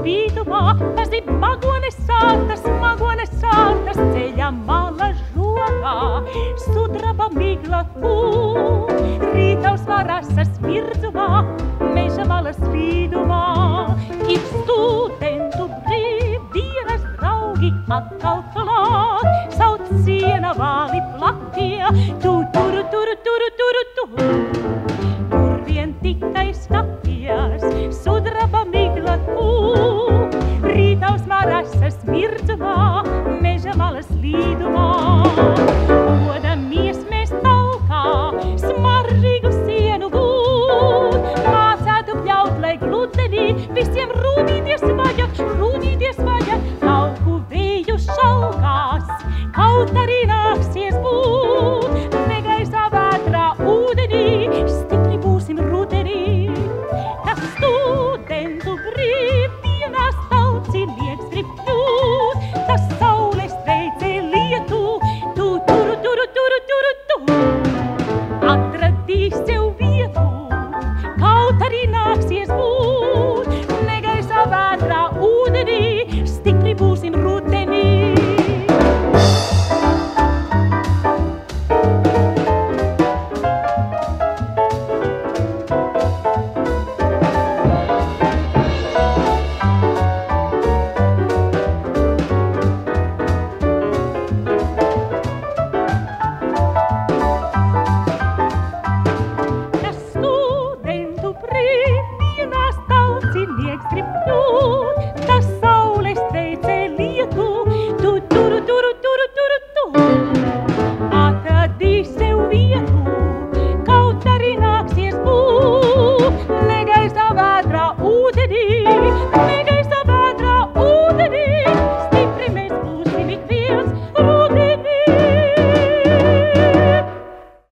vidumā, tas ir magones sārtas, ceļa mala žogā, sudraba migla kūr, rītaus varasas virdzumā, meža malas vidumā. Ir studentu brīvdienas draugi atkal klāt, sauc siena vāli platie, tu. Kur vien tikai skaties, sudraba migla kūr, rītaus varasas virdzumā, meža malas līdumā. Dodamies mēs taukā, smaržīgu sienu gūt, mācētu pļaut, lai glutenī visiem rūdīties vajag, lauku vēju šalkās, kaut arī nāksies būt, negaisā vētrā ūdenī, stipri būsim rudenī, kas studentu brīvdienās tauci liek.